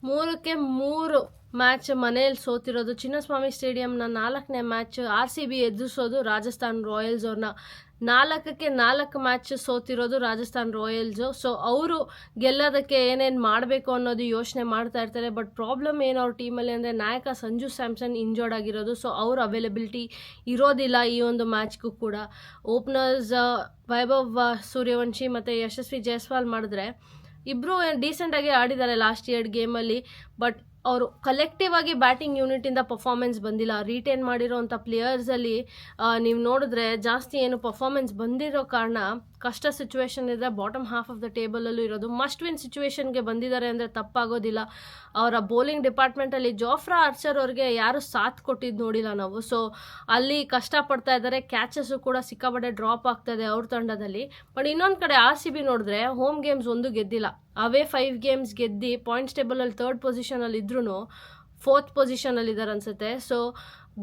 3ಕ್ಕೆ 3 match ಮನೆಯಲ್ಲಿ ಸೋತಿರೋದು. ಚಿನ್ನಸ್ವಾಮಿ ಸ್ಟೇಡಿಯಂನ 4ನೇ match RCB ಎದುರಿಸೋದು Rajasthan Royals ಅವ್ರನ್ನ. 4ಕ್ಕೆ 4 ಮ್ಯಾಚ್ ಸೋತಿರೋದು ರಾಜಸ್ಥಾನ್ ರಾಯಲ್ಸು. ಸೊ ಅವರು ಗೆಲ್ಲೋದಕ್ಕೆ ಏನೇನು ಮಾಡಬೇಕು ಅನ್ನೋದು ಯೋಚನೆ ಮಾಡ್ತಾ ಇರ್ತಾರೆ. ಬಟ್ ಪ್ರಾಬ್ಲಮ್ ಏನು ಅವ್ರ ಟೀಮಲ್ಲಿ ಅಂದರೆ ನಾಯಕ ಸಂಜು ಸ್ಯಾಮ್ಸನ್ ಇಂಜರ್ಡ್ ಆಗಿರೋದು. ಸೊ ಅವ್ರ ಅವೈಲಬಿಲಿಟಿ ಇರೋದಿಲ್ಲ ಈ ಒಂದು ಮ್ಯಾಚ್ಗೂ ಕೂಡ. ಓಪನರ್ಸ್ ವೈಭವ್ ಸೂರ್ಯವಂಶಿ ಮತ್ತು ಯಶಸ್ವಿ ಜೈಸ್ವಾಲ್ ಮಾಡಿದ್ರೆ ಇಬ್ಬರು ಡೀಸೆಂಟಾಗಿ ಆಡಿದ್ದಾರೆ ಲಾಸ್ಟ್ 2 ಗೇಮಲ್ಲಿ. ಬಟ್ ಅವರು ಕಲೆಕ್ಟಿವ್ ಆಗಿ ಬ್ಯಾಟಿಂಗ್ ಯೂನಿಟಿಂದ ಪರ್ಫಾರ್ಮೆನ್ಸ್ ಬಂದಿಲ್ಲ. ರಿಟೇನ್ ಮಾಡಿರೋವಂಥ ಪ್ಲೇಯರ್ಸಲ್ಲಿ ನೀವು ನೋಡಿದ್ರೆ ಜಾಸ್ತಿ ಏನು ಪರ್ಫಾರ್ಮೆನ್ಸ್ ಬಂದಿರೋ ಕಾರಣ ಕಷ್ಟ ಸಿಚುವೇಶನ್ ಇದೆ. ಬಾಟಮ್ ಹಾಫ್ ಆಫ್ ದ ಟೇಬಲಲ್ಲೂ ಇರೋದು. ಮಸ್ಟ್ ವಿನ್ ಸಿಚುವೇಶನ್ಗೆ ಬಂದಿದ್ದಾರೆ ಅಂದರೆ ತಪ್ಪಾಗೋದಿಲ್ಲ. ಅವರ ಬೌಲಿಂಗ್ ಡಿಪಾರ್ಟ್ಮೆಂಟಲ್ಲಿ ಜೋಫ್ರಾ ಆರ್ಚರ್ ಅವ್ರಿಗೆ ಯಾರು ಸಾಥ್ ಕೊಟ್ಟಿದ್ದು ನೋಡಿಲ್ಲ ನಾವು. ಸೊ ಅಲ್ಲಿ ಕಷ್ಟಪಡ್ತಾ ಇದ್ದಾರೆ. ಕ್ಯಾಚಸ್ಸು ಕೂಡ ಸಿಕ್ಕಾಪಟ್ಟೆ ಡ್ರಾಪ್ ಆಗ್ತಾಯಿದೆ ಅವ್ರ ತಂಡದಲ್ಲಿ. ಬಟ್ ಇನ್ನೊಂದು ಕಡೆ RCB ನೋಡಿದ್ರೆ ಹೋಮ್ ಗೇಮ್ಸ್ ಒಂದು ಗೆದ್ದಿಲ್ಲ. ಅವೇ 5 ಗೇಮ್ಸ್ ಗೆದ್ದು ಪಾಯಿಂಟ್ಸ್ ಟೇಬಲಲ್ಲಿ 3rd ಪೊಸಿಷನಲ್ಲಿ ಇದ್ರೂ 4th ಪೊಸಿಷನಲ್ಲಿ ಇದ್ದಾರೆ ಅನಿಸುತ್ತೆ. ಸೊ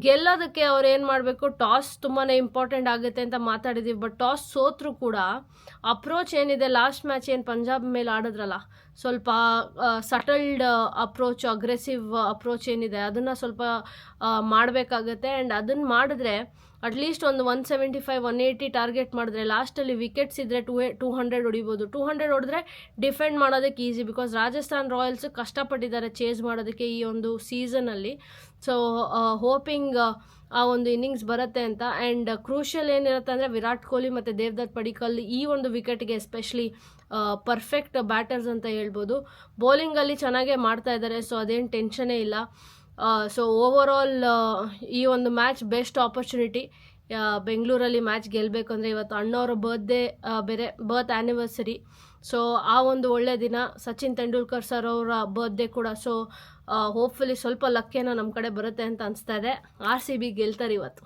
ಗೆಲ್ಲೋದಕ್ಕೆ ಅವ್ರು ಏನು ಮಾಡಬೇಕು, ಟಾಸ್ ತುಂಬಾ ಇಂಪಾರ್ಟೆಂಟ್ ಆಗುತ್ತೆ ಅಂತ ಮಾತಾಡಿದ್ದೀವಿ. ಬಟ್ ಟಾಸ್ ಸೋತ್ರೂ ಕೂಡ ಅಪ್ರೋಚ್ ಏನಿದೆ, ಲಾಸ್ಟ್ ಮ್ಯಾಚ್ ಏನು ಪಂಜಾಬ್ ಮೇಲೆ ಆಡಿದ್ರಲ್ಲ, ಸ್ವಲ್ಪ ಸಟಲ್ಡ್ ಅಪ್ರೋಚ್, ಅಗ್ರೆಸಿವ್ ಅಪ್ರೋಚ್ ಏನಿದೆ ಅದನ್ನು ಸ್ವಲ್ಪ ಮಾಡಬೇಕಾಗತ್ತೆ. ಆ್ಯಂಡ್ ಅದನ್ನು ಮಾಡಿದ್ರೆ ಅಟ್ಲೀಸ್ಟ್ ಒಂದು 175 180 ಟಾರ್ಗೆಟ್ ಮಾಡಿದ್ರೆ ಲಾಸ್ಟಲ್ಲಿ ವಿಕೆಟ್ಸ್ ಇದ್ದರೆ 200 ಹೊಡಿಬೋದು. 200 ಹೊಡೆದ್ರೆ ಡಿಫೆಂಡ್ ಮಾಡೋದಕ್ಕೆ ಈಸಿ. ಬಿಕಾಸ್ ರಾಜಸ್ಥಾನ್ ರಾಯಲ್ಸ್ ಕಷ್ಟಪಟ್ಟಿದ್ದಾರೆ ಚೇಸ್ ಮಾಡೋದಕ್ಕೆ ಈ ಒಂದು ಸೀಸನಲ್ಲಿ. ಸೊ ಹೋಪಿಂಗ್ ಆ ಒಂದು ಇನ್ನಿಂಗ್ಸ್ ಬರುತ್ತೆ ಅಂತ. ಆ್ಯಂಡ್ ಕ್ರೂಷಿಯಲ್ ಏನಿರುತ್ತೆ ಅಂದರೆ ವಿರಾಟ್ ಕೊಹ್ಲಿ ಮತ್ತು ದೇವದತ್ ಪಡಿಕ್ಕಲ್ ಈ ಒಂದು ವಿಕೆಟ್ಗೆ ಎಸ್ಪೆಷಲಿ ಪರ್ಫೆಕ್ಟ್ ಬ್ಯಾಟರ್ಸ್ ಅಂತ ಹೇಳ್ಬೋದು. ಬೌಲಿಂಗಲ್ಲಿ ಚೆನ್ನಾಗೇ ಮಾಡ್ತಾ ಇದ್ದಾರೆ. ಸೊ ಅದೇನು ಟೆನ್ಷನೇ ಇಲ್ಲ. ಸೊ ಓವರಾಲ್ ಈ ಒಂದು ಮ್ಯಾಚ್ ಬೆಸ್ಟ್ ಆಪರ್ಚುನಿಟಿ. ಬೆಂಗಳೂರಲ್ಲಿ ಮ್ಯಾಚ್ ಗೆಲ್ಲಬೇಕು ಅಂದರೆ ಇವತ್ತು ಅಣ್ಣವರ ಬರ್ತ್ ಆ್ಯನಿವರ್ಸರಿ. ಸೊ ಆ ಒಂದು ಒಳ್ಳೆ ದಿನ. ಸಚಿನ್ ತೆಂಡೂಲ್ಕರ್ ಸರ್ ಅವರ ಬರ್ತ್ಡೇ ಕೂಡ. ಸೊ ಹೋಪ್ಫುಲಿ ಸ್ವಲ್ಪ ಲಕ್ಕೇನೋ ನಮ್ಮ ಕಡೆ ಬರುತ್ತೆ ಅಂತ ಅನಿಸ್ತಾ ಇದೆ. RCB ಗೆಲ್ತಾರೆ ಇವತ್ತು.